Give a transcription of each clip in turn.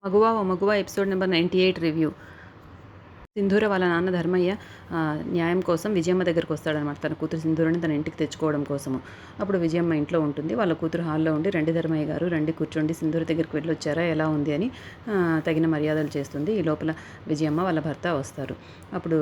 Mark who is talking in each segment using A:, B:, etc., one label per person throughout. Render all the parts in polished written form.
A: మగువా ఓ మగువా episode number 98 review. సింధూర వాళ్ళ నాన్న ధర్మయ్య న్యాయం కోసం విజయమ్మ దగ్గరికి వస్తాడనమాట. తన కూతురు సింధూరని తన ఇంటికి తెచ్చుకోవడం కోసము. అప్పుడు విజయమ్మ ఇంట్లో ఉంటుంది. వాళ్ళ కూతురు హాల్లో ఉండి, రండి ధర్మయ్య గారు, రండి కూర్చోండి, సింధూర దగ్గరికి వెళ్ళొచ్చారా, ఎలా ఉంది అని తగిన మర్యాదలు చేస్తుంది. ఈ లోపల విజయమ్మ వాళ్ళ భర్త వస్తారు. అప్పుడు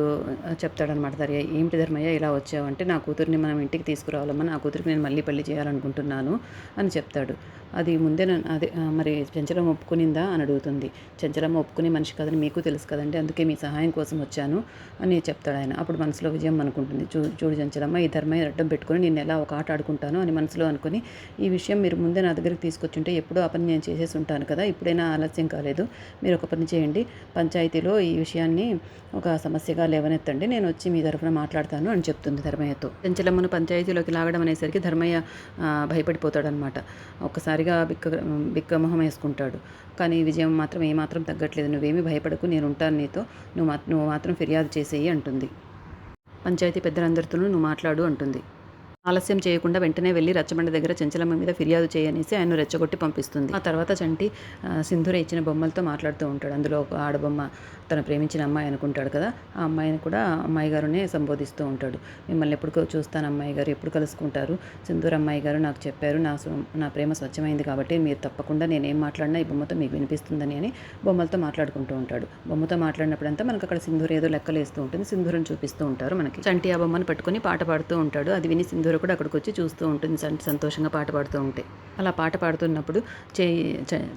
A: చెప్తాడనమాట ధర్మయ్య, ఏమిటి ధర్మయ్య ఇలా వచ్చావంటే, నా కూతురిని మనం ఇంటికి తీసుకురావాలమ్మా, నా కూతురికి నేను మళ్ళీ పెళ్లి చేయాలనుకుంటున్నాను అని చెప్తాడు. అది ముందే అదే మరి చెంచలమ్మ ఒప్పుకునిందా అని అడుగుతుంది. చెంచలమ్మ ఒప్పుకునే మనిషి కదని మీకు తెలుసు కదండి, అందుకే మీ సహాయం కోసం వచ్చాను అని చెప్తాడు ఆయన. అప్పుడు మనసులో విజయం అనుకుంటుంది, చూడు చెంచలమ్మ, ఈ ధర్మయ్య అడ్డం పెట్టుకొని నేను ఎలా ఒక ఆట ఆడుకుంటాను అని మనసులో అనుకుని, ఈ విషయం మీరు ముందే నా దగ్గరికి తీసుకొచ్చుంటే ఎప్పుడో ఆ పని నేను చేసేసి ఉంటాను కదా, ఇప్పుడైనా ఆలస్యం కాలేదు, మీరు ఒక పని చేయండి, పంచాయతీలో ఈ విషయాన్ని ఒక సమస్యగా లేవనెత్తండి, నేను వచ్చి మీ తరఫున మాట్లాడతాను అని చెప్తుంది ధర్మయ్యతో. చెంచలమ్మను పంచాయతీలోకి లాగడం అనేసరికి ధర్మయ్య భయపడిపోతాడనమాట. ఒక్కసారిగా బిక్కమొహం వేసుకుంటాడు. కానీ విజయం మాత్రం ఏమాత్రం తగ్గట్లేదు. నువ్వేమీ భయపడకు, నేను ఉంటాను నీతో, నువ్వు మాత్రం ఫిర్యాదు చేసేయి అంటుంది. పంచాయతీ పెద్దలందరితోనూ నువ్వు మాట్లాడు అంటుంది. ఆలస్యం చేయకుండా వెంటనే వెళ్ళి రచ్చబండ దగ్గర చెంచలమ్మ మీద ఫిర్యాదు చేయనేసి ఆయన రెచ్చగొట్టి పంపిస్తుంది. ఆ తర్వాత చంటి సింధూర ఇచ్చిన బొమ్మలతో మాట్లాడుతూ ఉంటాడు. అందులో ఒక ఆడబొమ్మ తన ప్రేమించిన అమ్మాయి అనుకుంటాడు కదా, ఆ అమ్మాయిని కూడా అమ్మాయి గారునే సంబోధిస్తూ ఉంటాడు. మిమ్మల్ని ఎప్పుడు చూస్తాను అమ్మాయి గారు, ఎప్పుడు కలుసుకుంటారు, సింధూర అమ్మాయి గారు నాకు చెప్పారు, నా ప్రేమ స్వచ్ఛమైంది కాబట్టి మీరు తప్పకుండా నేనేం మాట్లాడినా ఈ బొమ్మతో మీకు వినిపిస్తుందని అని బొమ్మలతో మాట్లాడుకుంటూ ఉంటాడు. బొమ్మతో మాట్లాడినప్పుడంతా మనకు అక్కడ సింధూర ఏదో లెక్కలేస్తూ ఉంటుంది, సింధూరం చూపిస్తూ ఉంటారు మనకి. చంటి ఆ బొమ్మను పట్టుకొని పాట పాడుతూ ఉంటాడు. అది విని సింధూర కూడా అక్కడికి వచ్చి చూస్తూ ఉంటుంది, చంటి సంతోషంగా పాట పాడుతూ ఉంటే. అలా పాట పాడుతున్నప్పుడు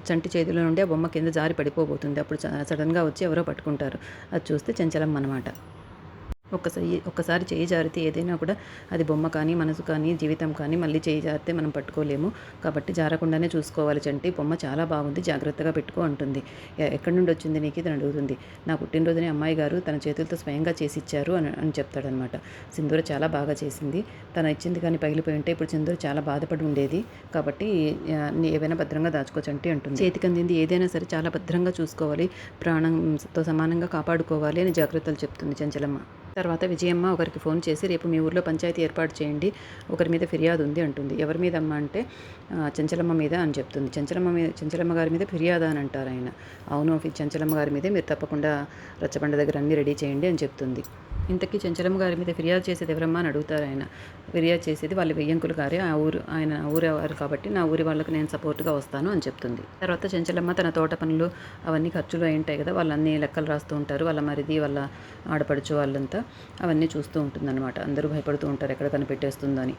A: చంటి చేతిలో నుండి ఆ బొమ్మ కింద జారి పడిపోబోతుంది. అప్పుడు సడన్గా వచ్చి ఎవరో పట్టుకుంటారు. అది చూస్తే చెంచలమ్మ అన్నమాట. ఒక్కసారి చేయి జారితే ఏదైనా కూడా అది బొమ్మ కానీ, మనసు కానీ, జీవితం కానీ మళ్ళీ చేయి జారితే మనం పట్టుకోలేము. కాబట్టి జారకుండానే చూసుకోవాలి చంటి, బొమ్మ చాలా బాగుంది, జాగ్రత్తగా పెట్టుకో అంటుంది. ఎక్కడి నుండి వచ్చింది నీకు ఇది అని అడుగుతుంది. నా పుట్టినరోజునే అమ్మాయి గారు తన చేతులతో స్వయంగా చేసి ఇచ్చారు అని చెప్తాడనమాట. సింధూర చాలా బాగా చేసింది, తను ఇచ్చింది కానీ పగిలిపోయి ఉంటే ఇప్పుడు సింధూర చాలా బాధపడి ఉండేది, కాబట్టి ఏవైనా భద్రంగా దాచుకో చంటి అంటుంది. చేతికి అందింది ఏదైనా సరే చాలా భద్రంగా చూసుకోవాలి, ప్రాణంతో సమానంగా కాపాడుకోవాలి అని జాగ్రత్తలు చెప్తుంది చెంచలమ్మ. తర్వాత విజయమ్మ ఒకరికి ఫోన్ చేసి, రేపు మీ ఊర్లో పంచాయతీ ఏర్పాటు చేయండి, ఒకరి మీద ఫిర్యాదు ఉంది అంటుంది. ఎవరి మీద అమ్మ అంటే చెంచలమ్మ మీద అని చెప్తుంది. చెంచలమ్మ గారి మీద ఫిర్యాదు అని అంటారు ఆయన. అవును, చెంచలమ్మ గారి మీదే, మీరు తప్పకుండా రచ్చబండ దగ్గర అన్నీ రెడీ చేయండి అని చెప్తుంది. ఇంతకీ చెంచలమ్మ గారి మీద ఫిర్యాదు చేసేది ఎవరమ్మా అని అడుగుతారు ఆయన. ఫిర్యాదు చేసేది వాళ్ళ వెయ్యంకులు గారే, ఆయన ఊరు వారు కాబట్టి నా ఊరి వాళ్ళకి నేను సపోర్ట్గా వస్తాను అని చెప్తుంది. తర్వాత చెంచలమ్మ తన తోట పనులు అవన్నీ ఖర్చులు అయి ఉంటాయి కదా, వాళ్ళన్నీ లెక్కలు రాస్తూ ఉంటారు, వాళ్ళ మరిది వాళ్ళ ఆడపడుచు వాళ్ళంతా అవన్నీ చూస్తూ ఉంటుందన్నమాట. అందరూ భయపడుతూ ఉంటారు ఎక్కడ కనిపెట్టేస్తుందో అని.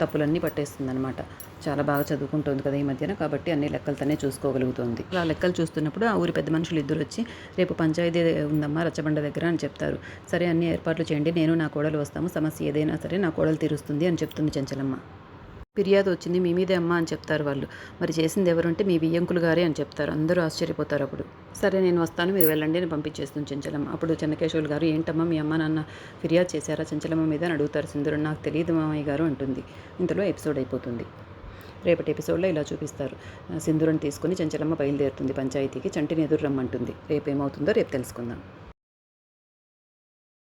A: తప్పులన్నీ పట్టేస్తుందన్నమాట. చాలా బాగా చదువుకుంటుంది కదా ఈ మధ్యన, కాబట్టి అన్ని లెక్కలు తనే చూసుకోగలుగుతుంది. అలా లెక్కలు చూస్తున్నప్పుడు ఆ ఊరి పెద్ద మనుషులు ఇద్దరు వచ్చి, రేపు పంచాయతీ ఉందమ్మా రచ్చబండ దగ్గర అని చెప్తారు. సరే అన్ని ఏర్పాట్లు చేయండి, నేను నా కోడలు వస్తాము, సమస్య ఏదైనా సరే నా కోడలు తీరుస్తుంది అని చెప్తుంది చెంచలమ్మ. ఫిర్యాదు వచ్చింది మీ మీదే అమ్మ అని చెప్తారు వాళ్ళు. మరి చేసింది ఎవరంటే మీ బియ్యంకులు గారే అని చెప్తారు. అందరూ ఆశ్చర్యపోతారు. అప్పుడు సరే నేను వస్తాను, మీరు వెళ్ళండి అని పంపించేస్తుంది చెంచలమ్మ. అప్పుడు చెన్నకేశవులు గారు, ఏంటమ్మా మీ అమ్మ నాన్న ఫిర్యాదు చేశారా చెంచలమ్మ మీద అని అడుగుతారు. సింధూరం, నాకు తెలియదు మామయ్య గారు అంటుంది. ఇంతలో ఎపిసోడ్ అయిపోతుంది. రేపటి ఎపిసోడ్లో ఇలా చూపిస్తారు. సింధూరం తీసుకుని చెంచలమ్మ బయలుదేరుతుంది పంచాయతీకి, చంటిని ఎదురు రమ్మంటుంది. రేపు ఏమవుతుందో రేపు తెలుసుకుందాం.